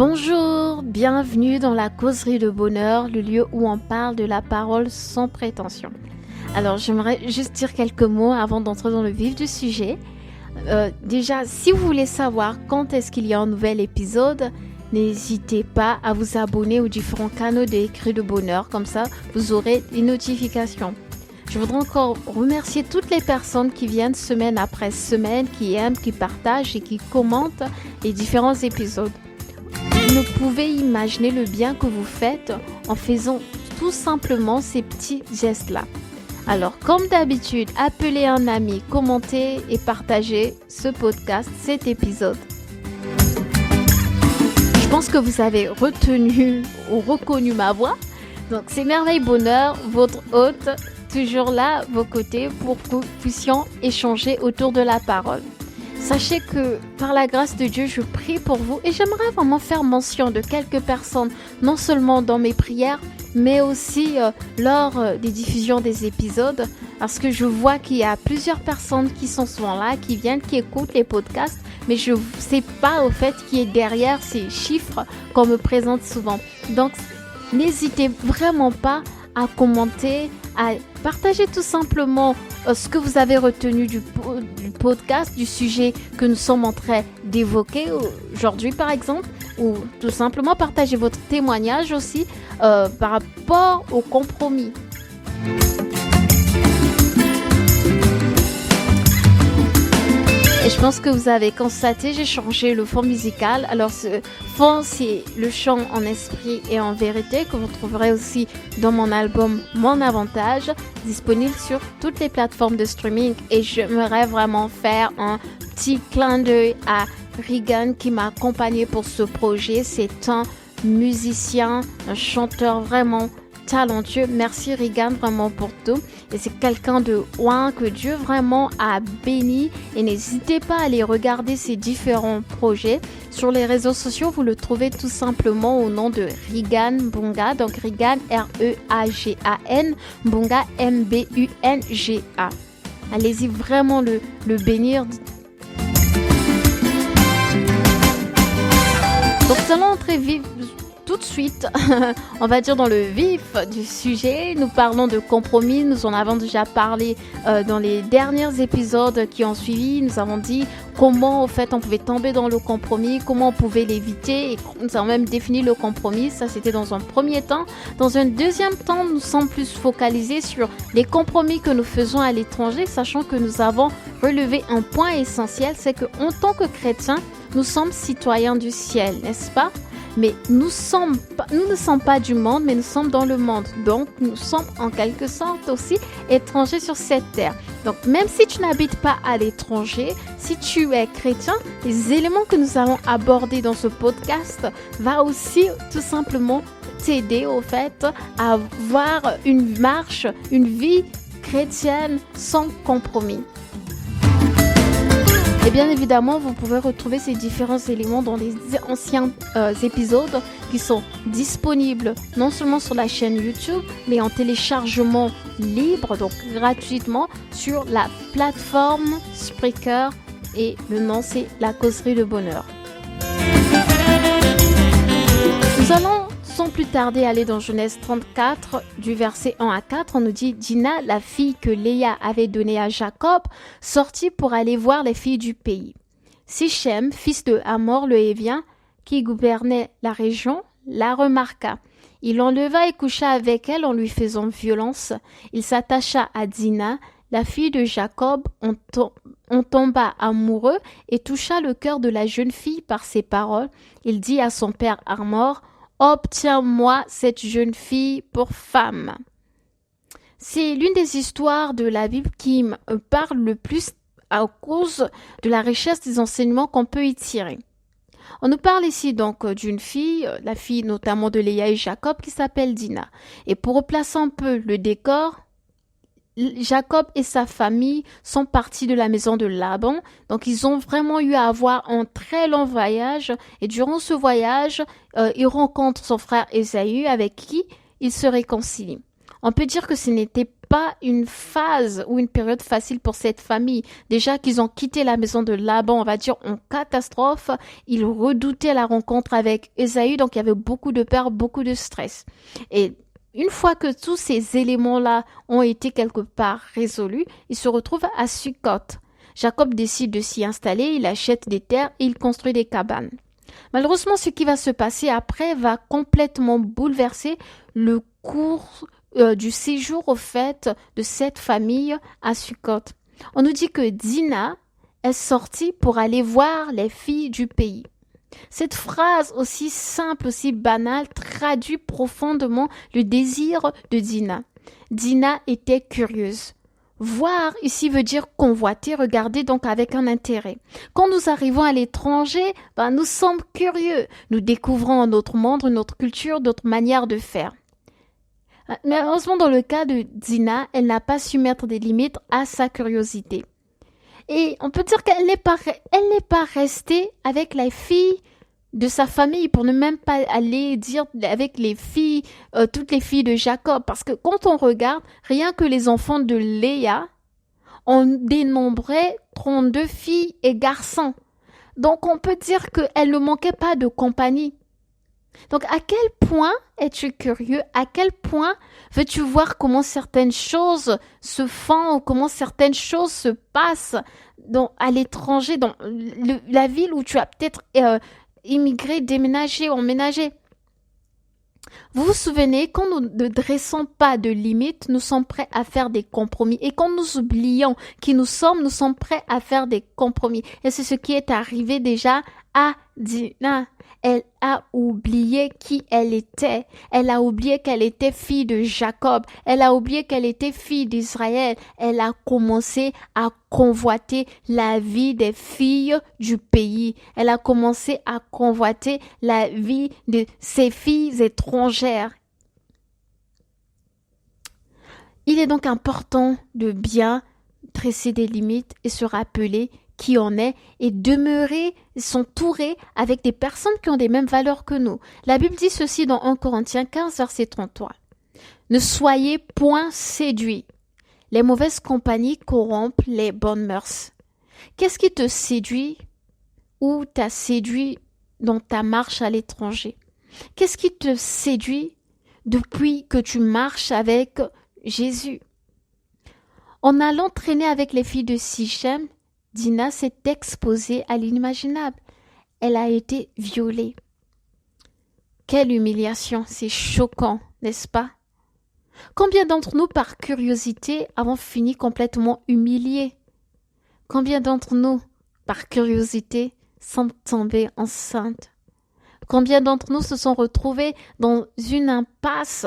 Bonjour, bienvenue dans la causerie de bonheur, le lieu où on parle de la parole sans prétention. Alors j'aimerais juste dire quelques mots avant d'entrer dans le vif du sujet. Déjà, si vous voulez savoir quand est-ce qu'il y a un nouvel épisode, n'hésitez pas à vous abonner aux différents canaux d'écrit de bonheur, comme ça vous aurez les notifications. Je voudrais encore remercier toutes les personnes qui viennent semaine après semaine, qui aiment, qui partagent et qui commentent les différents épisodes. Vous ne pouvez imaginer le bien que vous faites en faisant tout simplement ces petits gestes-là. Alors, comme d'habitude, appelez un ami, commentez et partagez ce podcast, cet épisode. Je pense que vous avez retenu ou reconnu ma voix. Donc, c'est Merveille Bonheur, votre hôte, toujours là, à vos côtés, pour que nous puissions échanger autour de la parole. Sachez que par la grâce de Dieu, je prie pour vous et j'aimerais vraiment faire mention de quelques personnes, non seulement dans mes prières, mais aussi lors des diffusions des épisodes, parce que je vois qu'il y a plusieurs personnes qui sont souvent là, qui viennent, qui écoutent les podcasts, mais je ne sais pas au fait qui est derrière ces chiffres qu'on me présente souvent. Donc, n'hésitez vraiment pas à commenter, à partager tout simplement ce que vous avez retenu du podcast, du sujet que nous sommes en train d'évoquer aujourd'hui par exemple, ou tout simplement partager votre témoignage aussi par rapport au compromis. Et je pense que vous avez constaté, j'ai changé le fond musical. Alors ce fond, c'est le chant en esprit et en vérité que vous trouverez aussi dans mon album Mon Avantage, disponible sur toutes les plateformes de streaming. Et j'aimerais vraiment faire un petit clin d'œil à Regan qui m'a accompagné pour ce projet. C'est un musicien, un chanteur vraiment talentueux. Merci Regan vraiment pour tout. Et c'est quelqu'un de loin que Dieu vraiment a béni. Et n'hésitez pas à aller regarder ses différents projets. Sur les réseaux sociaux, vous le trouvez tout simplement au nom de Regan Mbunga. Donc Regan, R-E-A-G-A-N, Mbunga, M-B-U-N-G-A. Allez-y vraiment le bénir. Donc nous allons entrer tout de suite, on va dire dans le vif du sujet. Nous parlons de compromis, nous en avons déjà parlé dans les derniers épisodes qui ont suivi. Nous avons dit comment au fait on pouvait tomber dans le compromis, comment on pouvait l'éviter et nous avons même défini le compromis. Ça c'était dans un premier temps. Dans un deuxième temps, nous sommes plus focalisés sur les compromis que nous faisons à l'étranger, sachant que nous avons relevé un point essentiel, c'est qu'en tant que chrétiens, nous sommes citoyens du ciel, n'est-ce pas? Mais nous ne sommes pas du monde, mais nous sommes dans le monde. Donc, nous sommes en quelque sorte aussi étrangers sur cette terre. Donc, même si tu n'habites pas à l'étranger, si tu es chrétien, les éléments que nous allons aborder dans ce podcast vont aussi tout simplement t'aider au fait à avoir une marche, une vie chrétienne sans compromis. Et bien évidemment, vous pouvez retrouver ces différents éléments dans les anciens épisodes qui sont disponibles non seulement sur la chaîne YouTube, mais en téléchargement libre, donc gratuitement, sur la plateforme Spreaker. Et le nom, c'est La Causerie de Bonheur. Nous allons sans plus tarder aller dans Genèse 34 du verset 1 à 4. On nous dit: Dina, la fille que Léa avait donnée à Jacob, sortit pour aller voir les filles du pays. Sichem, fils de Hamor le Hévien, qui gouvernait la région, la remarqua. Il l'enleva et coucha avec elle en lui faisant violence. Il s'attacha à Dina, la fille de Jacob. On tomba amoureux et toucha le cœur de la jeune fille par ses paroles. Il dit à son père Hamor: Obtiens-moi cette jeune fille pour femme. C'est l'une des histoires de la Bible qui me parle le plus à cause de la richesse des enseignements qu'on peut y tirer. On nous parle ici donc d'une fille, la fille notamment de Léa et Jacob, qui s'appelle Dina. Et pour replacer un peu le décor, Jacob et sa famille sont partis de la maison de Laban, donc ils ont vraiment eu à avoir un très long voyage, et durant ce voyage, il rencontre son frère Ésaü avec qui il se réconcilie. On peut dire que ce n'était pas une phase ou une période facile pour cette famille. Déjà qu'ils ont quitté la maison de Laban, on va dire en catastrophe, ils redoutaient la rencontre avec Ésaü, donc il y avait beaucoup de peur, beaucoup de stress. Et une fois que tous ces éléments-là ont été quelque part résolus, ils se retrouvent à Sukkot. Jacob décide de s'y installer, il achète des terres et il construit des cabanes. Malheureusement, ce qui va se passer après va complètement bouleverser le cours du séjour au fait de cette famille à Sukkot. On nous dit que Dina est sortie pour aller voir les filles du pays. Cette phrase aussi simple, aussi banale, traduit profondément le désir de Dina. Dina était curieuse. Voir ici veut dire convoiter, regarder donc avec un intérêt. Quand nous arrivons à l'étranger, nous sommes curieux. Nous découvrons un autre monde, une autre culture, d'autres manières de faire. Mais heureusement, dans le cas de Dina, elle n'a pas su mettre des limites à sa curiosité. Et on peut dire qu'elle n'est pas restée avec les filles de sa famille pour ne même pas aller dire avec les filles, toutes les filles de Jacob. Parce que quand on regarde, rien que les enfants de Léa, on dénombrait 32 filles et garçons. Donc on peut dire qu'elle ne manquait pas de compagnie. Donc à quel point es-tu curieux? À quel point veux-tu voir comment certaines choses se font ou comment certaines choses se passent à l'étranger, dans la ville où tu as peut-être immigré, déménagé, emménagé? Vous vous souvenez, quand nous ne dressons pas de limites, nous sommes prêts à faire des compromis. Et quand nous oublions qui nous sommes prêts à faire des compromis. Et c'est ce qui est arrivé déjà à Dina. Elle a oublié qui elle était. Elle a oublié qu'elle était fille de Jacob. Elle a oublié qu'elle était fille d'Israël. Elle a commencé à convoiter la vie des filles du pays. Elle a commencé à convoiter la vie de ses filles étrangères. Il est donc important de bien tresser des limites et se rappeler qui on est et demeurer, s'entourer avec des personnes qui ont les mêmes valeurs que nous. La Bible dit ceci dans 1 Corinthiens 15, verset 33. Ne soyez point séduits. Les mauvaises compagnies corrompent les bonnes mœurs. Qu'est-ce qui te séduit ou t'a séduit dans ta marche à l'étranger? Qu'est-ce qui te séduit depuis que tu marches avec Jésus? En allant traîner avec les filles de Sichem, Dina s'est exposée à l'inimaginable. Elle a été violée. Quelle humiliation, c'est choquant, n'est-ce pas? Combien d'entre nous, par curiosité, avons fini complètement humiliés? Combien d'entre nous, par curiosité, sont tombés enceintes? Combien d'entre nous se sont retrouvés dans une impasse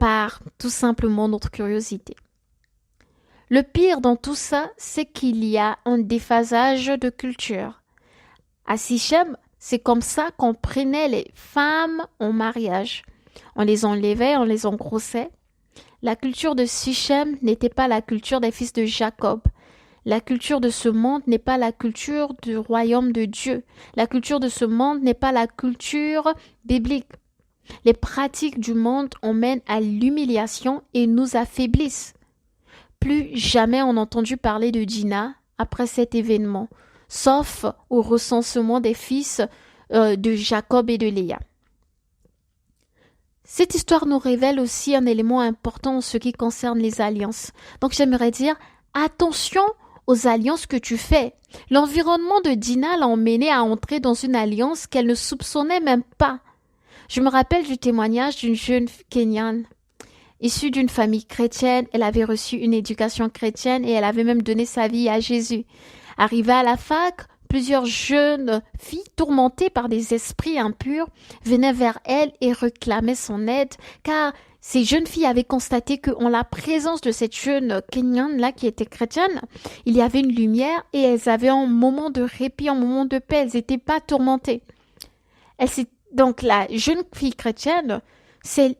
par tout simplement notre curiosité? Le pire dans tout ça, c'est qu'il y a un déphasage de culture. À Sichem, c'est comme ça qu'on prenait les femmes en mariage. On les enlevait, on les engrossait. La culture de Sichem n'était pas la culture des fils de Jacob. La culture de ce monde n'est pas la culture du royaume de Dieu. La culture de ce monde n'est pas la culture biblique. Les pratiques du monde emmènent à l'humiliation et nous affaiblissent. Plus jamais on a entendu parler de Dina après cet événement, sauf au recensement des fils de Jacob et de Léa. Cette histoire nous révèle aussi un élément important en ce qui concerne les alliances. Donc j'aimerais dire, attention aux alliances que tu fais. L'environnement de Dina l'a emmenée à entrer dans une alliance qu'elle ne soupçonnait même pas. Je me rappelle du témoignage d'une jeune Kenyane. Issue d'une famille chrétienne, elle avait reçu une éducation chrétienne et elle avait même donné sa vie à Jésus. Arrivée à la fac, plusieurs jeunes filles tourmentées par des esprits impurs venaient vers elle et réclamaient son aide, car ces jeunes filles avaient constaté qu'en la présence de cette jeune Kenyane-là qui était chrétienne, il y avait une lumière et elles avaient un moment de répit, un moment de paix, elles n'étaient pas tourmentées. Donc la jeune fille chrétienne s'est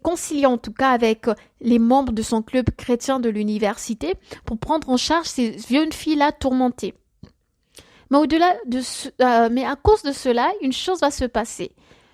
conciliée en tout cas avec les membres de son club chrétien de l'université pour prendre en charge ces jeunes filles-là tourmentées. Mais à cause de cela, une chose va se passer.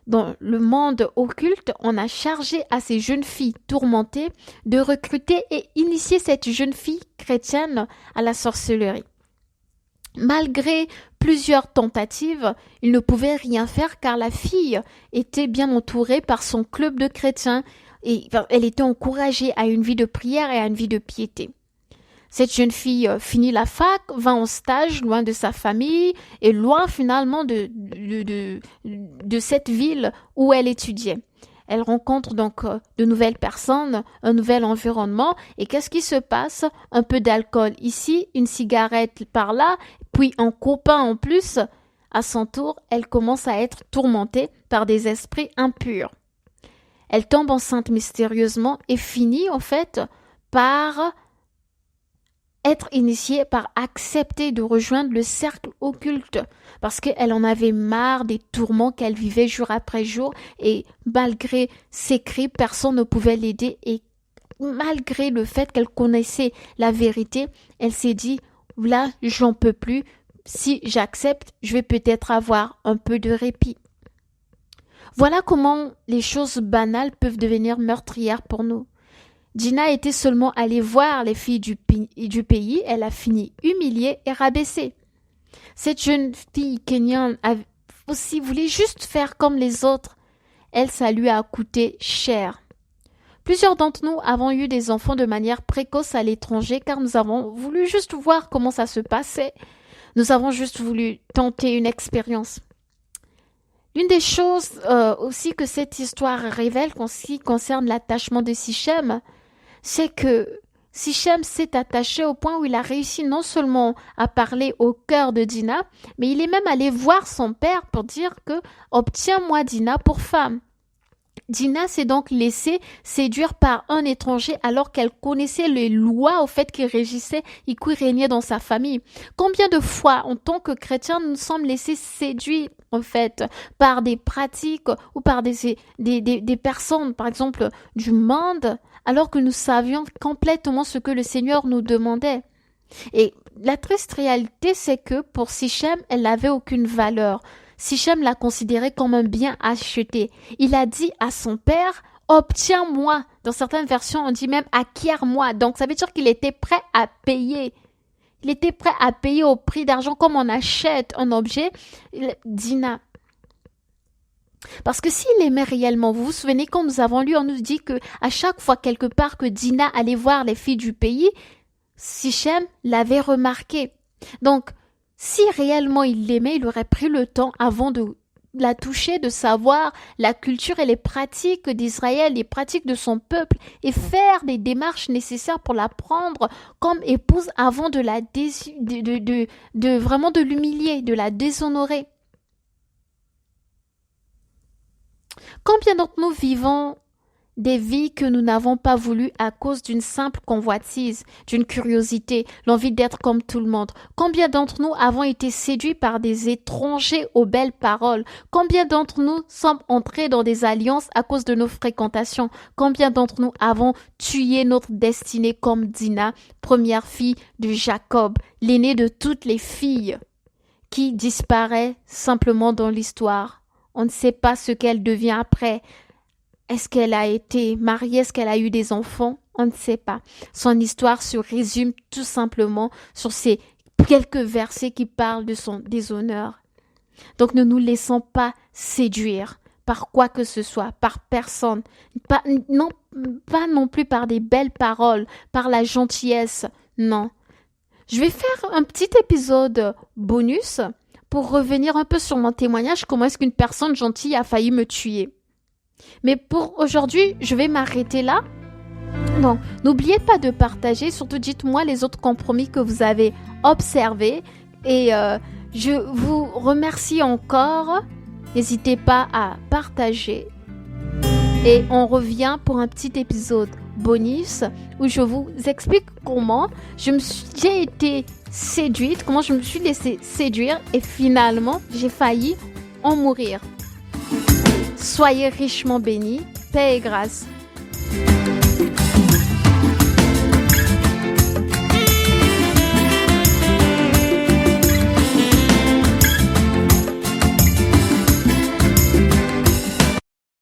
dans le monde occulte, on a chargé à ces jeunes filles tourmentées de recruter et initier cette jeune fille chrétienne à la sorcellerie. Malgré plusieurs tentatives, ils ne pouvaient rien faire car la fille était bien entourée par son club de chrétiens et elle était encouragée à une vie de prière et à une vie de piété. Cette jeune fille finit la fac, va en stage loin de sa famille et loin finalement de cette ville où elle étudiait. Elle rencontre donc de nouvelles personnes, un nouvel environnement et qu'est-ce qui se passe? Un peu d'alcool ici, une cigarette par là, puis un copain en plus. À son tour, elle commence à être tourmentée par des esprits impurs. Elle tombe enceinte mystérieusement et finit en fait par être initiée, par accepter de rejoindre le cercle occulte parce qu'elle en avait marre des tourments qu'elle vivait jour après jour et malgré ses cris, personne ne pouvait l'aider et malgré le fait qu'elle connaissait la vérité, elle s'est dit là, j'en peux plus, si j'accepte, je vais peut-être avoir un peu de répit. Voilà comment les choses banales peuvent devenir meurtrières pour nous. Gina était seulement allée voir les filles du pays, elle a fini humiliée et rabaissée. Cette jeune fille kenyane aussi voulait juste faire comme les autres. Elle, ça lui a coûté cher. Plusieurs d'entre nous avons eu des enfants de manière précoce à l'étranger car nous avons voulu juste voir comment ça se passait. Nous avons juste voulu tenter une expérience. L'une des choses aussi que cette histoire révèle en ce qui concerne l'attachement de Sichem, c'est que Sichem s'est attaché au point où il a réussi non seulement à parler au cœur de Dina, mais il est même allé voir son père pour dire que « obtiens-moi Dina pour femme ». Dina s'est donc laissée séduire par un étranger alors qu'elle connaissait les lois au fait qui régissaient et qui régnaient dans sa famille. Combien de fois, en tant que chrétiens, nous nous sommes laissés séduire en fait par des pratiques ou par des personnes, par exemple, du monde, alors que nous savions complètement ce que le Seigneur nous demandait. Et la triste réalité, c'est que pour Sichem, elle n'avait aucune valeur. Sichem l'a considéré comme un bien acheté. Il a dit à son père, obtiens-moi. Dans certaines versions, on dit même acquiert-moi. Donc, ça veut dire qu'il était prêt à payer. Il était prêt à payer au prix d'argent comme on achète un objet. Dina. Parce que s'il aimait réellement, vous vous souvenez, quand nous avons lu, on nous dit que à chaque fois quelque part que Dina allait voir les filles du pays, Sichem l'avait remarqué. Donc, si réellement il l'aimait, il aurait pris le temps avant de la toucher, de savoir la culture et les pratiques d'Israël, les pratiques de son peuple et faire des démarches nécessaires pour la prendre comme épouse avant de la vraiment de l'humilier, de la déshonorer. Combien d'entre nous vivons des vies que nous n'avons pas voulu à cause d'une simple convoitise, d'une curiosité, l'envie d'être comme tout le monde? Combien d'entre nous avons été séduits par des étrangers aux belles paroles? Combien d'entre nous sommes entrés dans des alliances à cause de nos fréquentations? Combien d'entre nous avons tué notre destinée comme Dina, première fille de Jacob, l'aînée de toutes les filles, qui disparaît simplement dans l'histoire? On ne sait pas ce qu'elle devient après. Est-ce qu'elle a été mariée? Est-ce qu'elle a eu des enfants? On ne sait pas. Son histoire se résume tout simplement sur ces quelques versets qui parlent de son déshonneur. Donc ne nous laissons pas séduire par quoi que ce soit, par personne, pas non plus par des belles paroles, par la gentillesse, non. Je vais faire un petit épisode bonus pour revenir un peu sur mon témoignage, comment est-ce qu'une personne gentille a failli me tuer. Mais pour aujourd'hui, je vais m'arrêter là. Donc, n'oubliez pas de partager, surtout dites-moi les autres compromis que vous avez observés. Et je vous remercie encore. N'hésitez pas à partager. Et on revient pour un petit épisode bonus où je vous explique comment j'ai été séduite, comment je me suis laissée séduire et finalement, j'ai failli en mourir. Soyez richement bénis, paix et grâce.